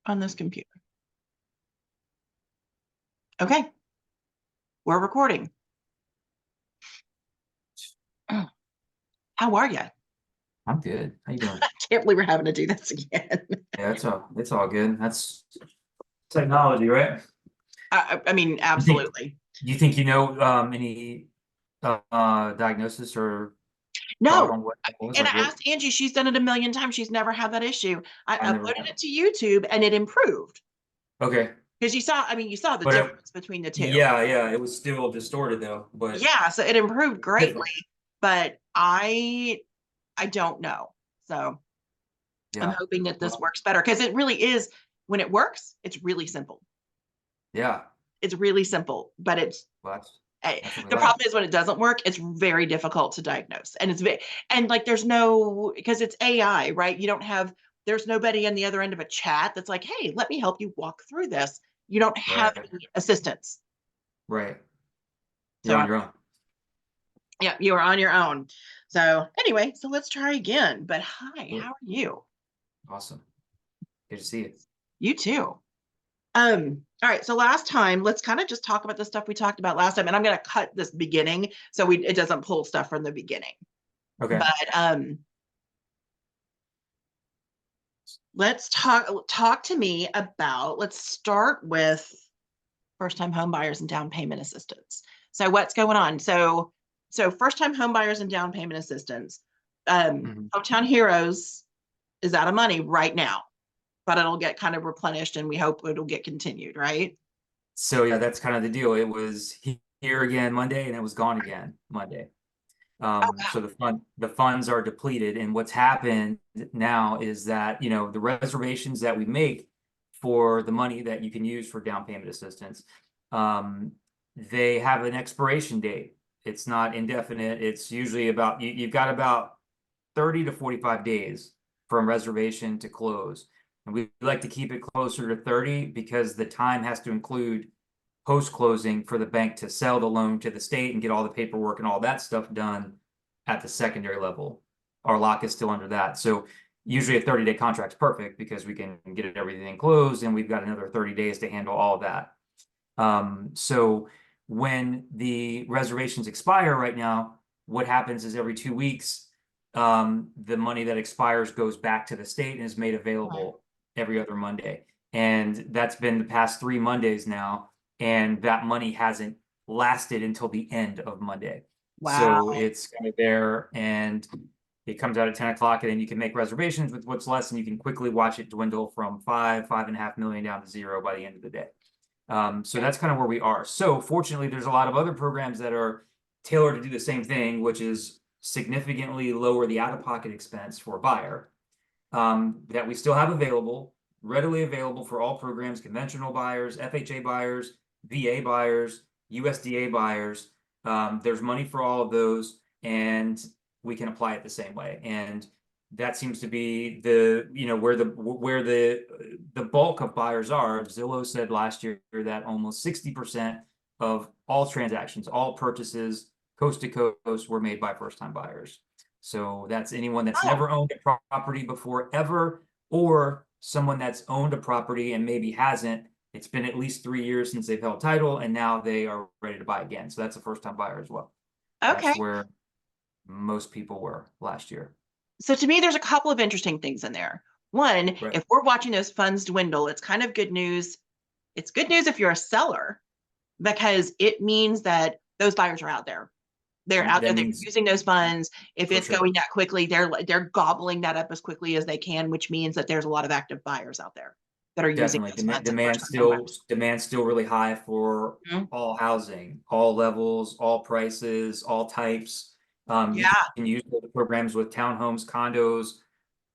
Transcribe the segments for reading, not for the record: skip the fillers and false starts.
on this computer. Okay. We're recording. How are you? I'm good. How you doing? I can't believe we're having to do this again. Yeah, it's all good. That's technology, right? I mean, You think absolutely. you know any diagnosis or thought No. on what it was? And I Like what asked Angie, she's done it a million times. She's never had that issue. I I never uploaded had. it to YouTube and it improved. Okay. Because you saw the But difference between the two. yeah, it was still distorted though, but Yeah, so it improved it's greatly, different. but I don't know. So I'm Yeah. hoping that this Well, works better because it really is, when it works, it's really simple. yeah. It's really simple, but Well, that's what we the like. problem is when it doesn't work, it's very difficult to diagnose. And and like there's no, because it's AI, right? You don't have, there's nobody on the other end of a chat that's like, hey, let me help you walk through this. You don't have Right. any assistance. Right. You're So on your own. yeah, you are on your own. So anyway, so let's try again. But hi, Cool. how are you? Awesome. Good to see you. You too. All right, so last time, let's kind of just talk about the stuff we talked about last time. And I'm gonna cut this beginning so it doesn't pull stuff from the beginning. Okay. But let's talk to me about, let's start with first time home buyers and down payment assistance. So what's going on? So first time home buyers and down payment assistance. Mhm. Hometown Heroes is out of money right now, but it'll get kind of replenished and we hope it'll get continued, right? So yeah, that's kind of the deal. It was here again Monday and it was gone again Monday. Oh So wow. the funds are depleted, and what's happened now is that the reservations that we make for the money that you can use for down payment assistance, um, they have an expiration date. It's not indefinite. It's usually about you've got about 30 to 45 days from reservation to close. And we like to keep it closer to 30 because the time has to include post-closing for the bank to sell the loan to the state and get all the paperwork and all that stuff done at the secondary level. Our lock is still under that. So usually a 30-day contract is perfect because we can get everything closed and we've got another 30 days to handle all of that. So when the reservations expire right now, what happens is every 2 weeks, the money that expires goes back to the state and is made available every other Monday. And that's been the past 3 Mondays now. And that money hasn't lasted until the end of Monday. So Wow. it's kind of there and it comes out at 10 o'clock, and then you can make reservations with what's less, and you can quickly watch it dwindle from 5.5 million down to zero by the end of the day. So that's kind of where we are. So fortunately, there's a lot of other programs that are tailored to do the same thing, which is significantly lower the out-of-pocket expense for a buyer, that we still have available, readily available for all programs, conventional buyers, FHA buyers, VA buyers, USDA buyers. There's money for all of those, and we can apply it the same way. And that seems to be where the bulk of buyers are. Zillow said last year that almost 60% of all transactions, all purchases, coast to coast, were made by first-time buyers. So that's anyone that's Oh, never owned a property before ever, or someone that's owned a property and maybe hasn't. It's been at least 3 years since they've held title, and now they are ready to buy again. So that's a first-time buyer as well. okay. That's where most people were last year. So to me, there's a couple of interesting things in there. One, Right. if we're watching those funds dwindle, it's kind of good news. It's good news if you're a seller because it means that those buyers are out there. They're out there, That they're means using those funds. If for it's going sure. that quickly, they're gobbling that up as quickly as they can, which means that there's a lot of active buyers out there that are using Definitely. those funds and first time home buyers. Demand's still really high for Mhm. all housing, all levels, all prices, all types. You Yeah, can use the programs with townhomes, condos,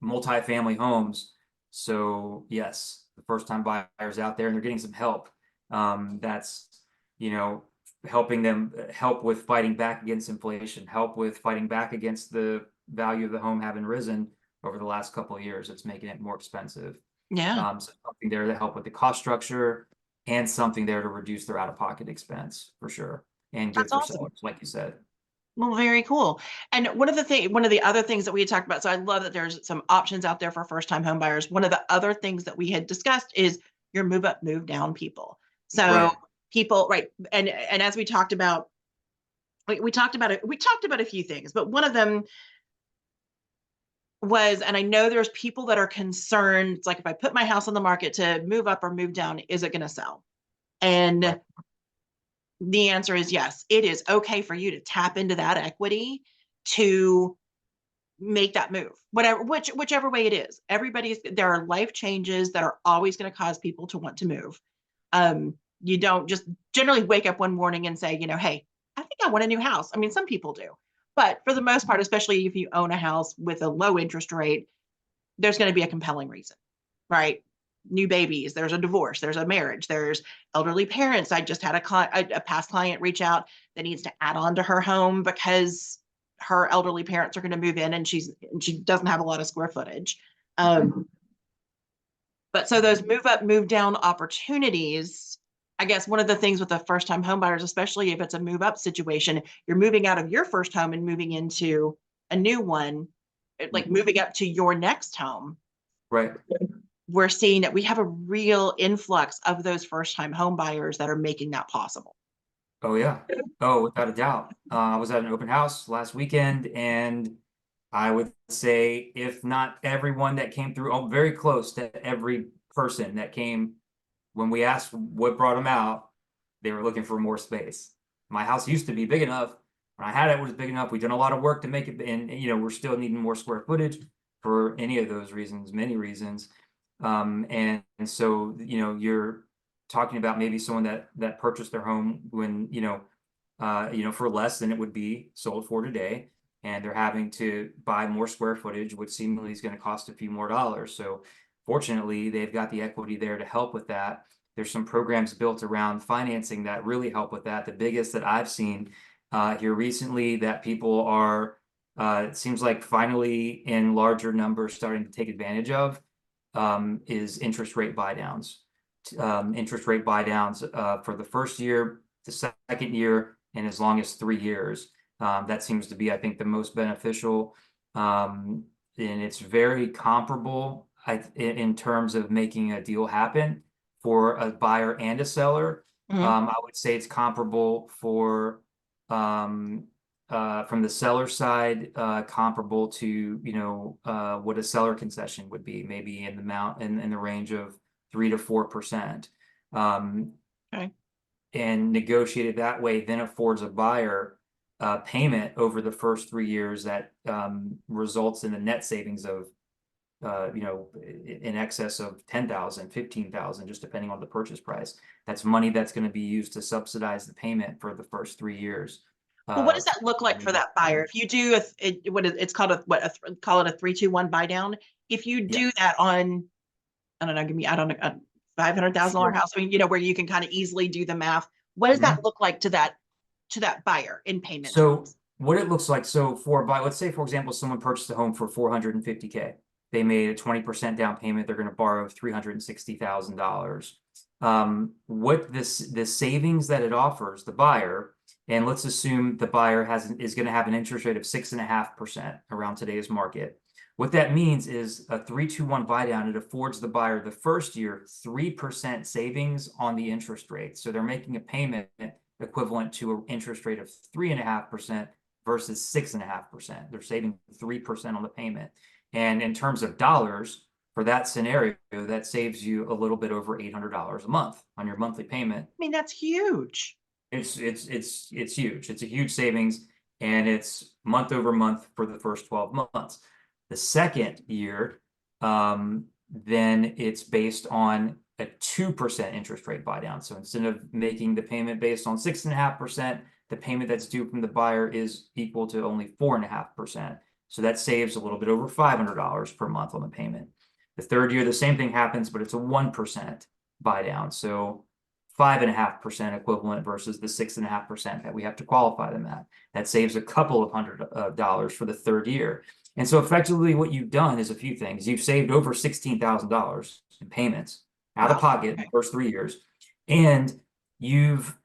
multifamily homes. So yes, the first time buyers out there, and they're getting some help. That's, you know, helping them help with fighting back against inflation, help with fighting back against the value of the home having risen over the last couple of years. It's making it more expensive. yeah, So something there to help with the cost structure and something there to reduce their out-of-pocket expense for sure, and good that's for awesome. sellers, like you said. Well, very cool. And one of the other things that we had talked about, so I love that there's some options out there for first-time home buyers. One of the other things that we had discussed is your move up, move down people. So Right. people, right, and as we talked about, we talked about it, we talked about a few things, but one of them was, and I know there's people that are concerned, it's like if I put my house on the market to move up or move down, is it going to sell? Right. And the answer is yes. It is okay for you to tap into that equity to make that move, whatever, whichever way it is. There are life changes that are always going to cause people to want to move. You don't just generally wake up one morning and say, hey, I think I want a new house. I mean, some people do, but for the most part, especially if you own a house with a low interest rate, there's going to be a compelling reason, right? New babies, there's a divorce, there's a marriage, there's elderly parents. I just had a past client reach out that needs to add on to her home because her elderly parents are going to move in and she doesn't have a lot of square footage. But so those move up, move down opportunities, I guess one of the things with the first time home buyers, especially if it's a move up situation, you're moving out of your first home and moving into a new one, like moving up to your next home. Right. We're seeing that we have a real influx of those first time home buyers that are making that possible. Oh yeah. Oh, without a doubt. I was at an open house last weekend, and I would say, if not everyone that came through, oh, very close to every person that came, when we asked what brought them out, they were looking for more space. My house used to be big enough. When I had it, it was big enough. We've done a lot of work to make it, and we're still needing more square footage for any of those reasons, many reasons. And so, you're talking about maybe someone that purchased their home when, for less than it would be sold for today, and they're having to buy more square footage, which seemingly is going to cost a few more dollars. So fortunately, they've got the equity there to help with that. There's some programs built around financing that really help with that. The biggest that I've seen here recently that people are, it seems like finally in larger numbers starting to take advantage of, is interest rate buy downs. Interest rate buy downs for the first year, the second year, and as long as 3 years. That seems to be, I think, the most beneficial. And it's very comparable in terms of making a deal happen for a buyer and a seller. Mhm. I would say it's comparable for from the seller side, comparable to what a seller concession would be, maybe in the in the range of 3 to 4%. Okay. And negotiated that way then affords a buyer payment over the first 3 years that results in a net savings of in excess of 10,000, 15,000, just depending on the purchase price. That's money that's going to be used to subsidize the payment for the first 3 years. Well, what does that look like for that buyer? If you do it's called call it a 3-2-1 buy down. If you Yeah, do that on, I don't know, give me, I don't know, a $500,000 sure. house, I mean, where you can kind of easily do the math. What does that Mhm. look like to that buyer in payment So terms? what it looks like, so let's say, for example, someone purchased a home for 450K. They made a 20% down payment. They're going to borrow $360,000. What the savings that it offers the buyer, and let's assume the buyer is going to have an interest rate of 6.5% around today's market. What that means is a 3-2-1 buy down. It affords the buyer the first year 3% savings on the interest rate. So they're making a payment equivalent to an interest rate of 3.5% versus 6.5%. They're saving 3% on the payment. And in terms of dollars, for that scenario, that saves you a little bit over $800 a month on your monthly payment. I mean, that's huge. It's huge. It's a huge savings, and it's month over month for the first 12 months. The second year, then it's based on a 2% interest rate buy down. So instead of making the payment based on 6.5%, the payment that's due from the buyer is equal to only 4.5%. So that saves a little bit over $500 per month on the payment. The third year, the same thing happens, but it's a 1% buy down. So 5.5% equivalent versus the 6.5% that we have to qualify them at. That saves a couple of $100 for the third year. And so effectively what you've done is a few things. You've saved over $16,000 in payments out of Wow. pocket in the Okay. first 3 years. And you've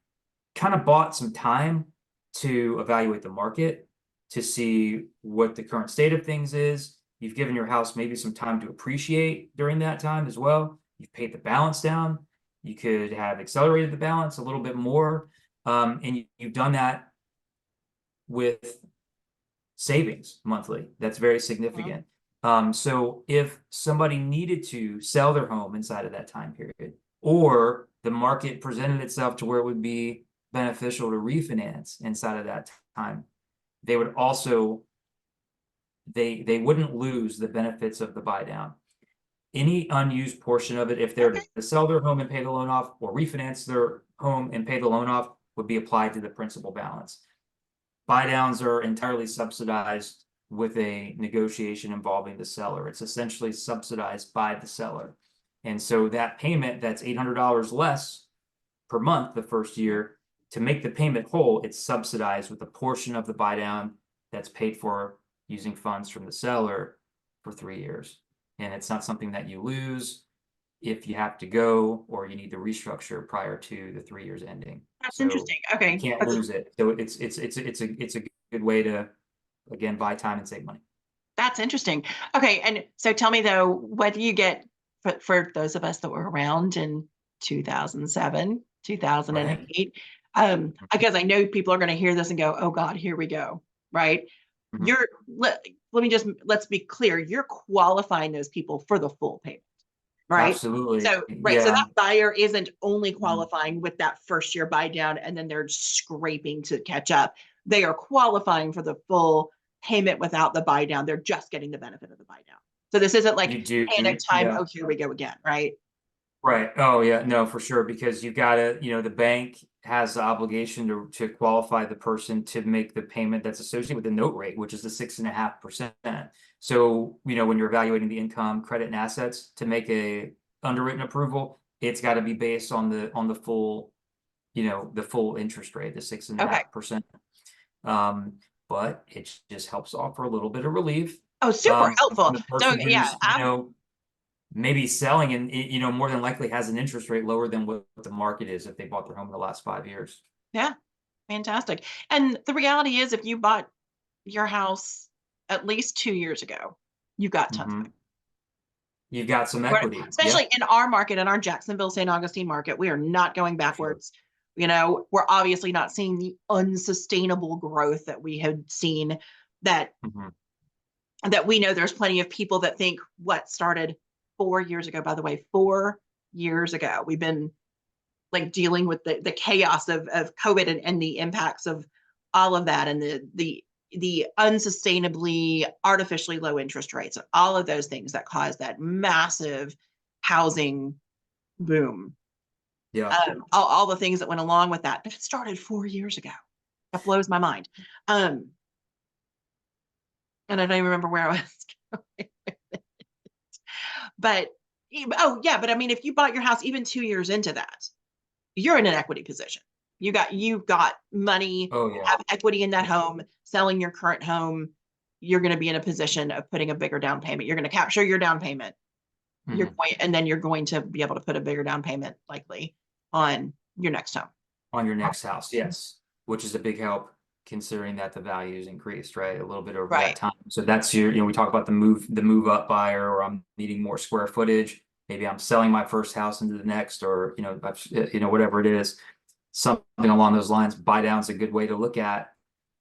kind of bought some time to evaluate the market, to see what the current state of things is. You've given your house maybe some time to appreciate during that time as well. You've paid the balance down. You could have accelerated the balance a little bit more. And you've done that with savings monthly. That's very significant. So if somebody needed to sell their home inside of that time period, or the market presented itself to where it would be beneficial to refinance inside of that time, they would also, they wouldn't lose the benefits of the buy down. Any unused portion of it, if they're Okay. to sell their home and pay the loan off, or refinance their home and pay the loan off, would be applied to the principal balance. Buy downs are entirely subsidized with a negotiation involving the seller. It's essentially subsidized by the seller. And so that payment that's $800 less per month the first year, to make the payment whole, it's subsidized with a portion of the buy down that's paid for using funds from the seller for 3 years. And it's not something that you lose if you have to go or you need to restructure prior to the 3 years ending. That's So interesting. Okay. you can't lose it. So it's a good way to, again, buy time and save money. That's interesting. Okay. And so tell me though, what do you get for those of us that were around in 2007, 2008? Because I know people are going to hear this and go, oh God, here we go. Right. Mhm. Let's be clear. You're qualifying those people for the full payment. Right. Absolutely. So, right. So Yeah. that buyer isn't only qualifying with that first year buy down and then they're scraping to catch up. They are qualifying for the full payment without the buy down. They're just getting the benefit of the buy down. So this isn't like You do. panic time. Yeah. Oh, here we go again. Right. Right. Oh, yeah. No, for sure. Because you gotta, the bank has the obligation to qualify the person to make the payment that's associated with the note rate, which is the 6.5%. So, when you're evaluating the income, credit, and assets to make a underwritten approval, it's got to be based on the full, the full interest rate, the 6.5%. But it just helps offer a little bit of relief. Oh, super helpful. The So person yeah, who's, maybe selling and more than likely has an interest rate lower than what the market is if they bought their home in the last 5 years. yeah, fantastic. And the reality is if you bought your house at least 2 years ago, you got tons of Mhm. it. You've got some equity. Yeah, Especially in our market, in our Jacksonville, St. Augustine market, we are not going for sure. backwards. We're obviously not seeing the unsustainable growth that we had seen that Mhm. that we know there's plenty of people that think what started 4 years ago, by the way, 4 years ago. We've been like dealing with the chaos of COVID and the impacts of all of that and the unsustainably artificially low interest rates, all of those things that caused that massive housing boom. Yeah. All the things that went along with that. But it started 4 years ago. That blows my mind. And I don't even remember where I was going. But oh yeah, but I mean, if you bought your house even 2 years into that, you're in an equity position. You've got money, Oh, yeah. have equity in that home, selling your current home. You're going to be in a position of putting a bigger down payment. You're going to capture your down payment. Mhm. And then you're going to be able to put a bigger down payment likely on your next home. On your next house, yes, which is a big help considering that the value's increased, right? A little bit over that Right. time. So that's your, we talk about the move up buyer, or I'm needing more square footage. Maybe I'm selling my first house into the next, or, whatever it is, something along those lines. Buy down's a good way to look at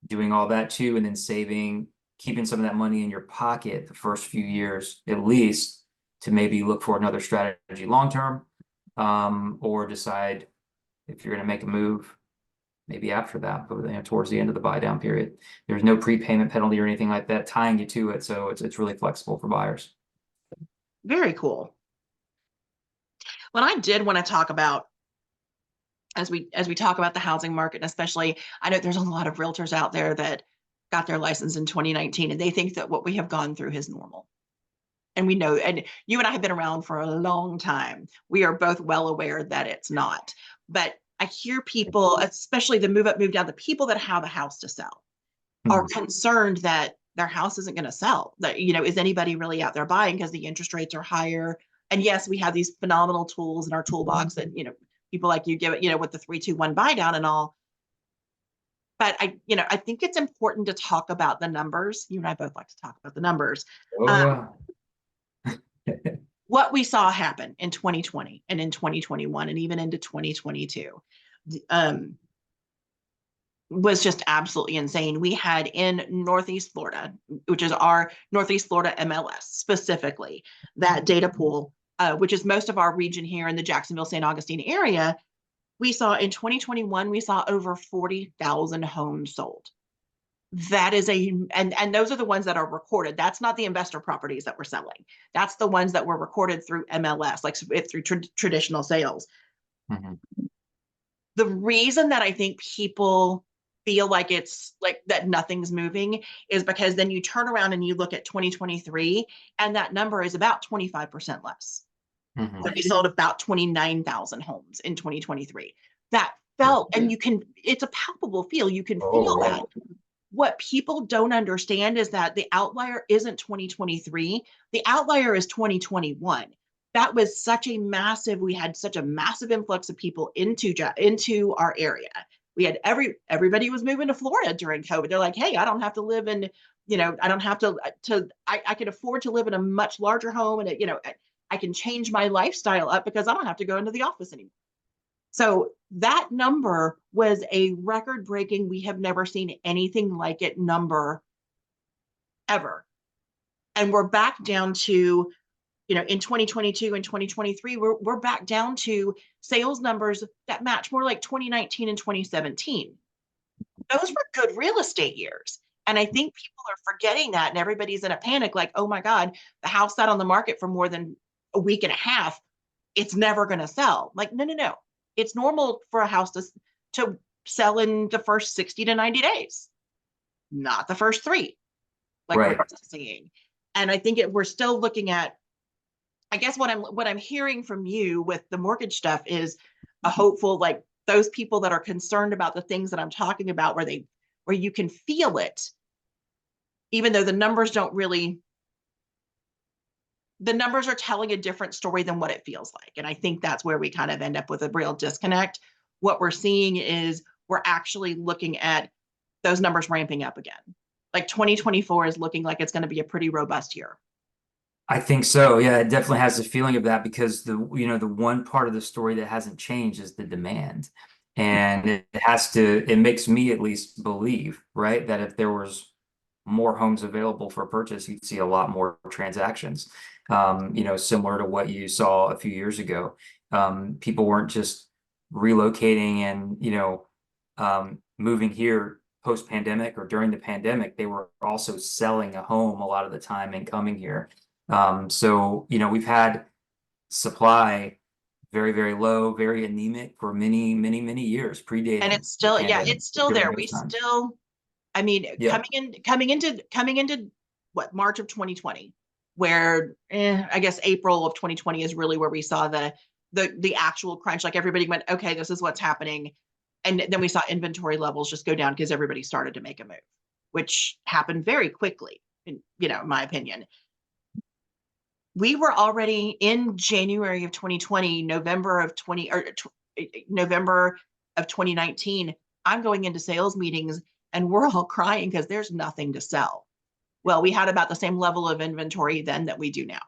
doing all that too, and then keeping some of that money in your pocket the first few years, at least, to maybe look for another strategy long-term, or decide if you're going to make a move, maybe after that, but towards the end of the buy down period. There's no prepayment penalty or anything like that tying you to it, so it's really flexible for buyers. Very cool. What I did want to talk about as we talk about the housing market, and especially, I know there's a lot of realtors out there that got their license in 2019 and they think that what we have gone through is normal. And we know, and you and I have been around for a long time. We are both well aware that it's not. But I hear people, especially the move up, move down, the people that have a house to sell are Mhm. concerned that their house isn't going to sell. That, is anybody really out there buying because the interest rates are higher? And yes, we have these phenomenal tools in our toolbox that, people like you give it, with the 3-2-1 buy down and all. but I think it's important to talk about the numbers. You and I both like to talk about the numbers. Oh, Um, yeah. what we saw happen in 2020 and in 2021 and even into 2022 um, was just absolutely insane. We had in Northeast Florida, which is our Northeast Florida MLS specifically, that data pool, which is most of our region here in the Jacksonville, St. Augustine area. We saw in 2021, we saw over 40,000 homes sold. That is and those are the ones that are recorded. That's not the investor properties that we're selling. That's the ones that were recorded through MLS, like through traditional sales. Mhm. The reason that I think people feel like it's like that nothing's moving is because then you turn around and you look at 2023 and that number is about 25% less. Mhm. So we sold about 29,000 homes in 2023. That Yeah. felt, and it's a palpable feel. You can Oh, feel yeah. that. What people don't understand is that the outlier isn't 2023. The outlier is 2021. That was we had such a massive influx of people into our area. We had everybody was moving to Florida during COVID. They're like, hey, I don't have to live in, I don't have I can afford to live in a much larger home, and I can change my lifestyle up because I don't have to go into the office anymore. So that number was a record breaking, we have never seen anything like it number ever. And we're back down to, in 2022 and 2023, we're back down to sales numbers that match more like 2019 and 2017. Those were good real estate years. And I think people are forgetting that, and everybody's in a panic like, oh my God, the house sat on the market for more than a week and a half. It's never going to sell. Like, no, no, no. It's normal for a house to sell in the first 60 to 90 days, not the first three, like we're Right. seeing. And I think we're still looking at, I guess what I'm hearing from you with the mortgage stuff is a hopeful, like those people that are concerned about the things that I'm talking about, where you can feel it, even though the numbers are telling a different story than what it feels like. And I think that's where we kind of end up with a real disconnect. What we're seeing is we're actually looking at those numbers ramping up again. Like 2024 is looking like it's going to be a pretty robust year. I think so. Yeah, it definitely has a feeling of that because the one part of the story that hasn't changed is the demand. And it makes me at least believe, right, that if there was more homes available for purchase, you'd see a lot more transactions. Similar to what you saw a few years ago. People weren't just relocating and, moving here post-pandemic or during the pandemic. They were also selling a home a lot of the time and coming here. We've had supply very, very low, very anemic for many, many, many years, And predating it's the still, yeah, pandemic it's still during there. those times. I mean, Yeah, coming into what, March of 2020, where I guess April of 2020 is really where we saw the actual crunch. Like everybody went, okay, this is what's happening. And then we saw inventory levels just go down because everybody started to make a move, which happened very quickly, in my opinion. We were already in January of 2020, November of 2019. I'm going into sales meetings and we're all crying because there's nothing to sell. Well, we had about the same level of inventory then that we do now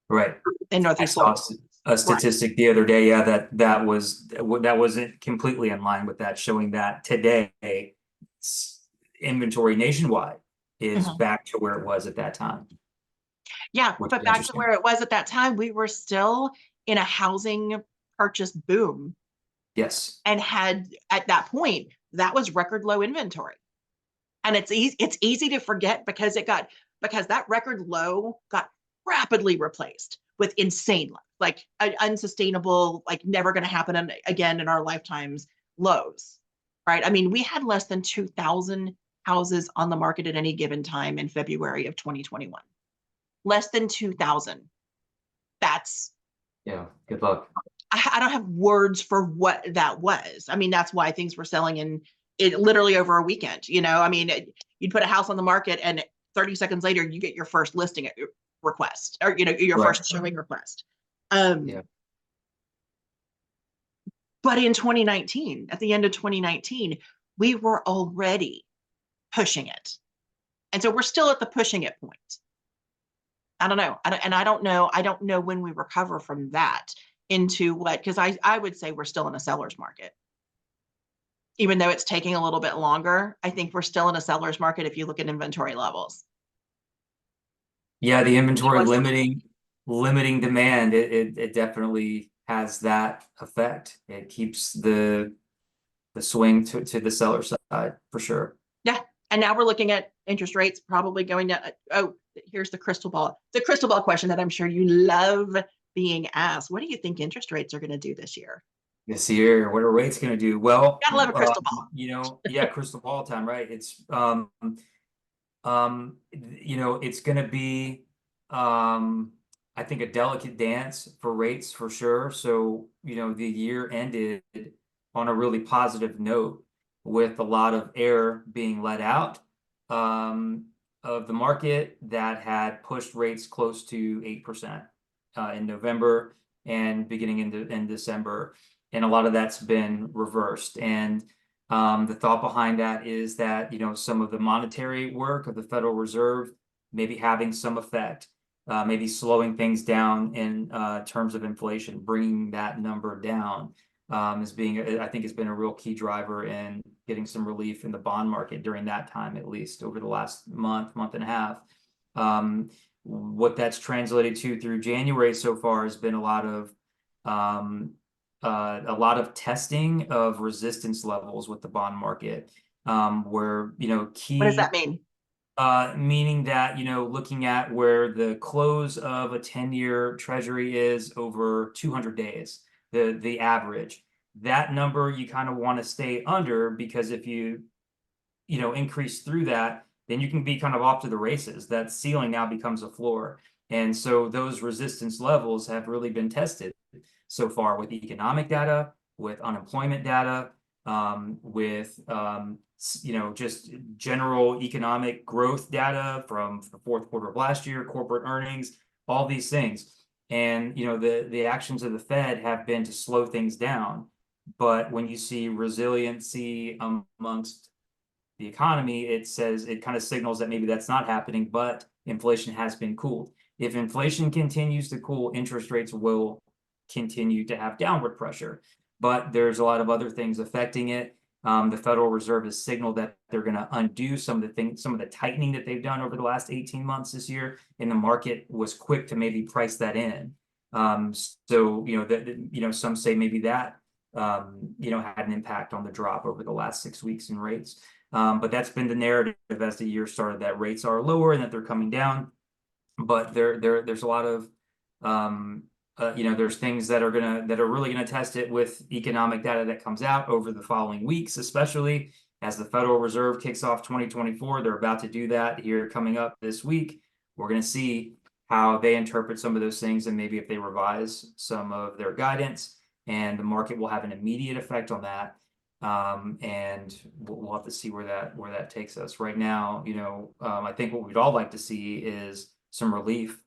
right. in I Northeast saw Florida. a Right. statistic the other day, yeah, that wasn't completely in line with that, showing that today inventory nationwide is Mhm. back to where it was at that time, Yeah, which but is back to interesting. where it was at that time, we were still in a housing purchase boom Yes. and had at that point that was record low inventory. And it's easy to forget because that record low got rapidly replaced with insane low, like unsustainable, like never going to happen again in our lifetimes lows, right? I mean, we had less than 2,000 houses on the market at any given time in February of 2021. Less than 2,000. That's Yeah. Good luck. I don't have words for what that was. I mean, that's why things were selling in it literally over a weekend. I mean, you'd put a house on the market and 30 seconds later, you get your first listing request or, your Right. first showing request. Um, Yeah. but in 2019, at the end of 2019, we were already pushing it. And so we're still at the pushing it point. I don't know. I don't know. I don't know when we recover from that into what, because I would say we're still in a seller's market. Even though it's taking a little bit longer, I think we're still in a seller's market if you look at inventory levels. Yeah, the inventory What's limiting demand, it definitely has that effect. It keeps the swing to the seller side for sure. Yeah. And now we're looking at interest rates probably going down. Oh, here's the crystal ball. The crystal ball question that I'm sure you love being asked. What do you think interest rates are going to do this year? This year, what are rates going to do? Well, Gotta love a crystal ball. yeah, crystal ball time, right? It's it's going to be I think a delicate dance for rates for sure. So, the year ended on a really positive note with a lot of air being let out of the market that had pushed rates close to 8% in November and beginning in December. And a lot of that's been reversed. And the thought behind that is that, some of the monetary work of the Federal Reserve maybe having some effect, maybe slowing things down in terms of inflation, bringing that number down I think has been a real key driver in getting some relief in the bond market during that time, at least over the last month and a half. What that's translated to through January so far has been a lot of testing of resistance levels with the bond market, where What does that key mean? meaning that looking at where the close of a 10-year treasury is over 200 days, the average, that number you kind of want to stay under, because if you increase through that, then you can be kind of off to the races. That ceiling now becomes a floor. And so those resistance levels have really been tested so far with economic data, with unemployment data, with just general economic growth data from the fourth quarter of last year, corporate earnings, all these things. And the actions of the Fed have been to slow things down. But when you see resiliency amongst the economy, it kind of signals that maybe that's not happening, but inflation has been cooled. If inflation continues to cool, interest rates will continue to have downward pressure. But there's a lot of other things affecting it. The Federal Reserve has signaled that they're going to undo some of the tightening that they've done over the last 18 months this year, and the market was quick to maybe price that in. Some say maybe that had an impact on the drop over the last 6 weeks in rates. But that's been the narrative as the year started, that rates are lower and that they're coming down. But there's a lot of there's things that are really gonna test it with economic data that comes out over the following weeks, especially as the Federal Reserve kicks off 2024. They're about to do that here coming up this week. We're gonna see how they interpret some of those things, and maybe if they revise some of their guidance, and the market will have an immediate effect on that. And we'll have to see where that takes us. Right now, I think what we'd all like to see is some relief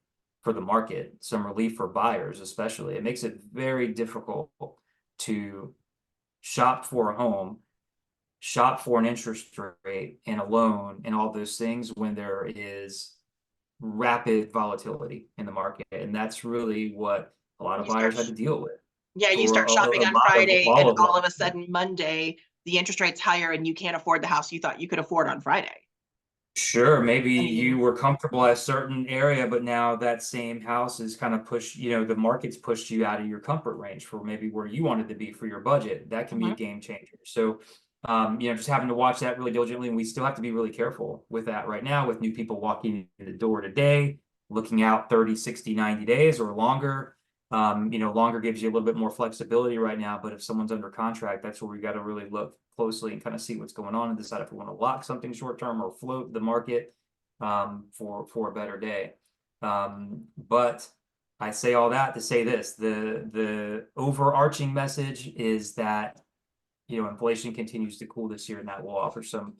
for the market, some relief for buyers, especially. It makes it very difficult to shop for a home, shop for an interest rate and a loan and all those things when there is rapid volatility in the market. And that's really what a lot of buyers had to deal with. Yeah, you For start shopping on lot Friday all and of all them. of a sudden Monday, the interest rate's higher and you can't afford the house you thought you could afford on Friday. Sure, maybe I you mean, were comfortable at a certain area, but now that same house is kind of pushed, the market's pushed you out of your comfort range for maybe where you wanted to be for your budget. That can be a game changer. So, just having to watch that really diligently, and we still have to be really careful with that right now, with new people walking in the door today, looking out 30, 60, 90 days or longer. Longer gives you a little bit more flexibility right now, but if someone's under contract, that's where we got to really look closely and kind of see what's going on and decide if we want to lock something short term or float the market for a better day. But I say all that to say this: the overarching message is that inflation continues to cool this year, and that will offer some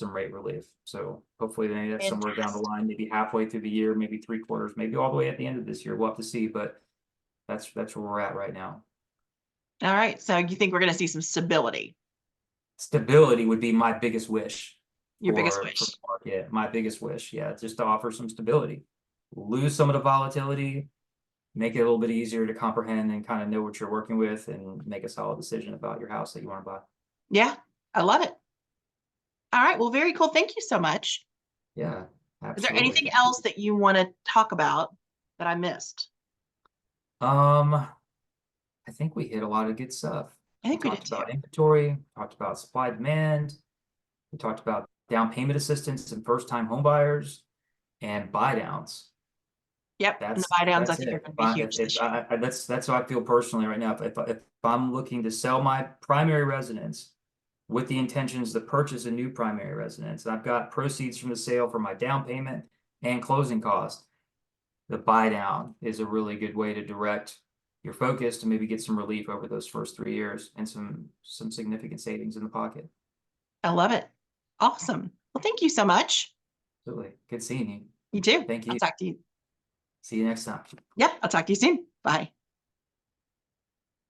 rate relief. So hopefully maybe that's somewhere down the line, maybe halfway through the year, maybe 3/4, maybe all the way at the end of this year. We'll have to see, but that's where we're at right now. all right. So you think we're going to see some stability? stability would be my biggest wish Your biggest for wish. the market. My biggest wish, yeah, just to offer some stability, lose some of the volatility, make it a little bit easier to comprehend and kind of know what you're working with, and make a solid decision about your house that you want to buy. Yeah, I love it. All right. Well, very cool. Thank you so much. Yeah, Is there absolutely. anything else that you want to talk about that I missed? I think we hit a lot of good stuff. I We think we did talked too. about inventory, talked about supply demand, we talked about down payment assistance and first-time home buyers and buy downs. Yep. And the buy downs I That's think are it. going to be huge this year. That's how I feel personally right now. If I'm looking to sell my primary residence with the intentions to purchase a new primary residence, and I've got proceeds from the sale for my down payment and closing cost, the buy down is a really good way to direct your focus to maybe get some relief over those first 3 years and some significant savings in the pocket. I love it. Awesome. Well, thank you so much. Absolutely. Good seeing you. You too. Thank I'll you. talk to you. See you next time. Yep. I'll talk to you soon. Bye.